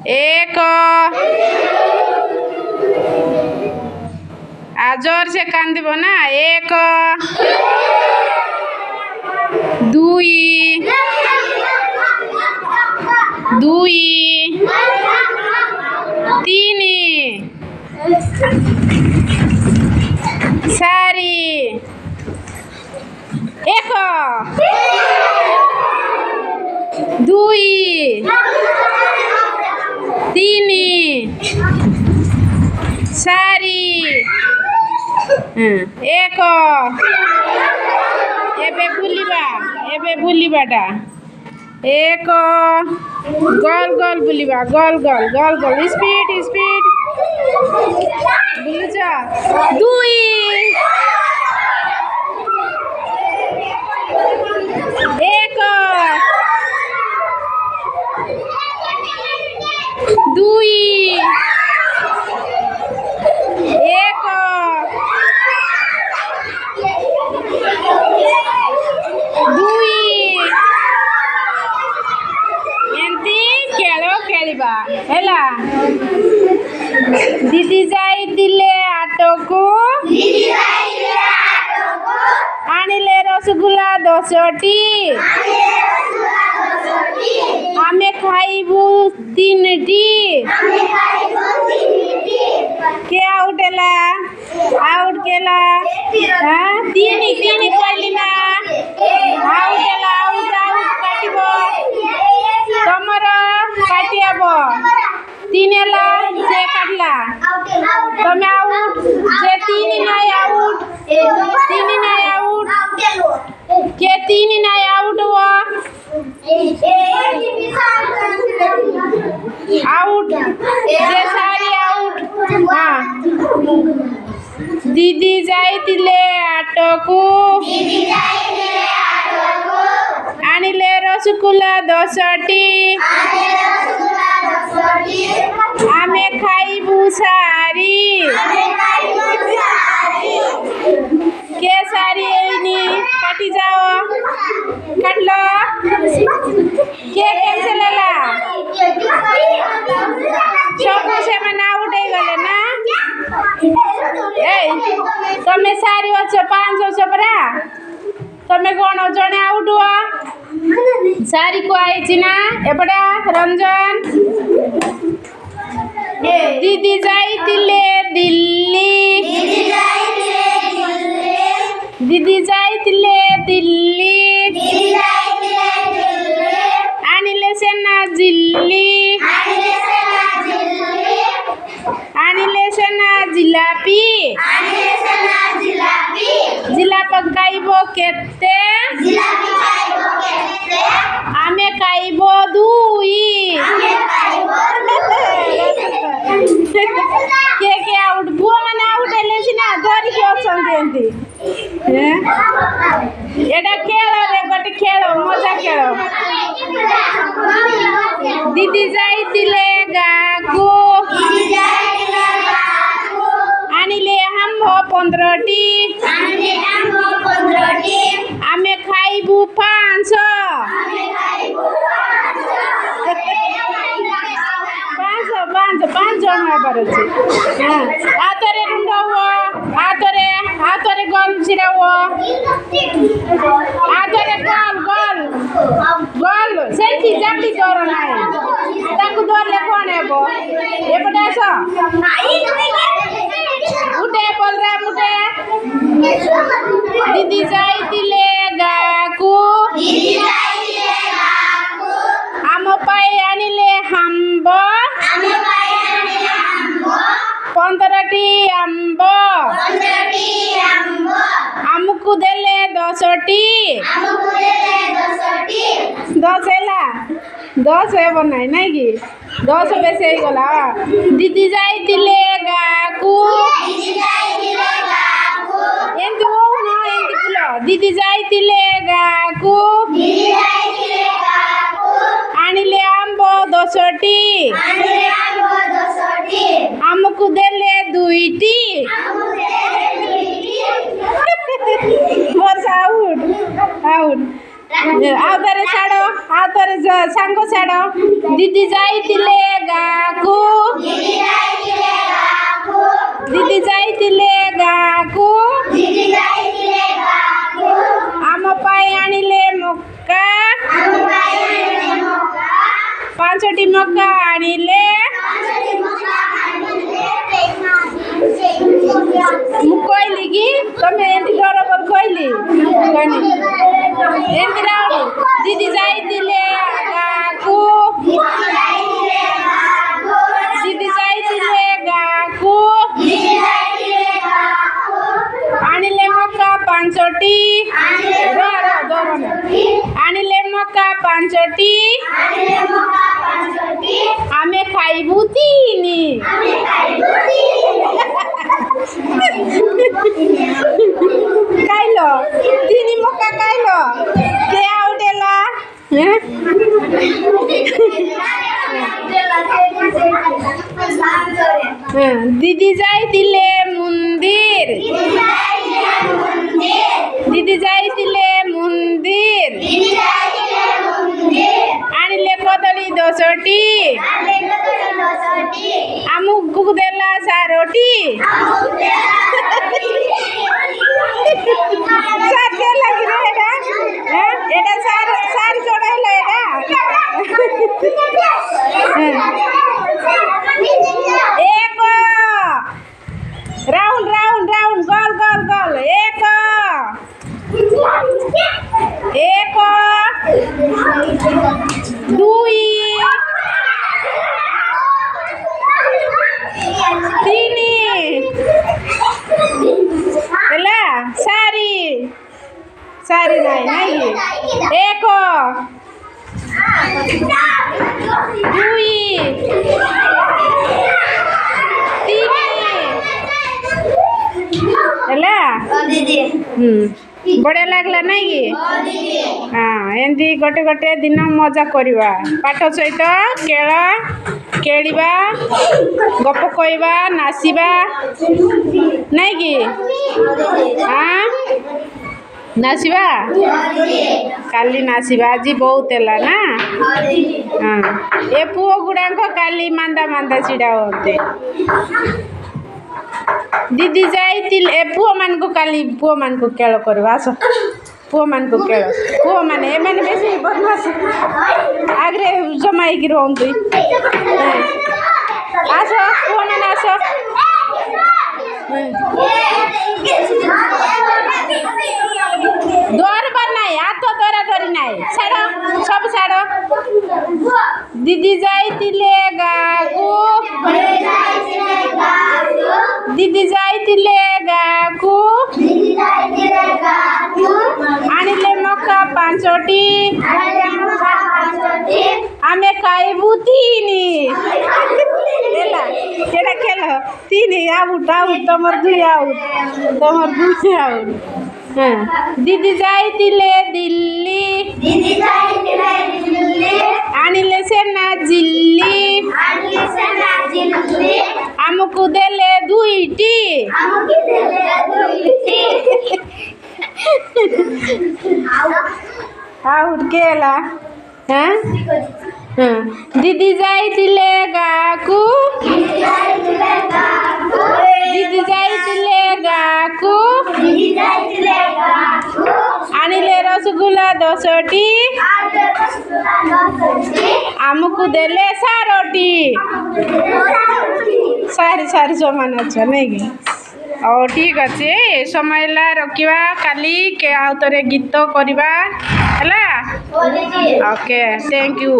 एक जोर से कांदिब ना एक दुई दुई तीन चारि एक दुई तीन चारि एक एबे बुलिबाटा एक गोल गोल बुलिबा गोल गोल गोल गोल स्पीड स्पीड बुलुछ दुई एक दुई एक दुई एंती खेलो खेलिबा हैला दीदी जाइतिले आटोको आनिले रसगुल्ला 10टी आमे खाइबु 3टी के आउट एला आउट केला हां तीन कहलिना आउट एला आउट आउट काटिबो तमर काटियाबो तीन एला से काटला तमे आउट जे तीन नाही आउट के तीन नाही आउट हो आउट जे सारी आउट हां दीदी जाइतिले आटोको आनिले रसगुल्ला 10टी आमे खाइबु सारी के सारी एनी काटी जाओ काटलो के कैंसिल होला सब से मन आउट हो गले ना ए तमे सारी अछ 500 परा तमे कोन जने आउट हुआ सारी को आइछि ना एपडा रंजन दीदी जाइतिले दिल्ली आनिले सेना जिलापी जिलाप खाइबो केते आमे खाइबो दुई के आउट बुआ माने आउट हेले सिना धरि के अछन एंती एटा खेल रे बट खेल मजा खेल दीदी जाइतिले गाको आनिले हम 15टी आमे खाइबु 500 5 जन परछि आतरे रुंडाओ आतरे गोल छिराओ आतरे गोल सेल्फी जापी करो नाही ताकू दोरले कोन हेबो एपटे आस उठे बलराम उठे दीदी जाइतिले गाकू आम पाई आनिले हाम्बो 15टी आंब आमको देले 10टी 10 हैला 10 हेबो नाही नाही कि 10 बेसी हे गला दीदी जाइतिले गाकू एंती हो ना एंती पुलो दीदी जाइतिले गाकू आनिले आंब 10टी आमको देले 2टी मोर आउट आउथरे छाड़ आउथरे सांग छाड़ दीदी जाइतिले गा मक्का आनिले मु कहली कि तमे एंती बरोबर कहली कनी एंती राउडू दीदी जाइतिले गाकू दीदी जाइतिले गाकू आनिले मक्का 5टी आनिले मक्का 5टी आमे खाइबु 3 खाइलो 3 मक्का खाइलो के आउटेला दीदी जाइतिले मंदिर दीदी जाइतिले मंदिर आनिले कदली 10टी आमुक देला 4टी साथे लगी रे एटा सार जोड़ाइलो एटा राउंड राउंड राउंड गोल गोल गोल एक 2 3 ହେଲା सारी सारी नहीं एक 2 ହେଲା बढ़िया लगला नहीं कि हाँ एमती गोटे गोटे दिन मजा करवा पाठ सहित खेल खेलिबा गप कहवा नाचिबा नहीं कि हाँ नाचिबा काली नाचिबा आज बहुत है ना हाँ ए पुओ गुड़ाक काली मांदा मांदा छिड़ा होते दीदी जाइतिले पुओ मान को काली पुओ मान को खेल करवा आस पुओ मान को खेल पुओ माने ए माने बेसी बदमाश आगरे जमाई कि रहंतु आस पुओ मान आस द्वार पर नहीं हाथ द्वारा धरी नहीं छाड़ सब छाड़ दीदी जाइतिले गाकू दीदी जाइतिले गाकू आनिले मक्का 5टी आमे खाइबु 3 केड़ा खेल 3 आउट आउट तमर 2 आउट हाँ दीदी जाइतिले दिल्ली आनिले सेना जिल्ली आमको देले 2टी आउट केला हाँ हाँ दीदी जाइतिले गाकू दीदी जाइतिले गाकू आनिले रसगुल्ला 10टी आमको देले 4टी सारी सारी समान अच्छा नहीं कि और ठीक अच्छे समय रखा काली के आउतरे गीत करवा है ओके थैंक यू।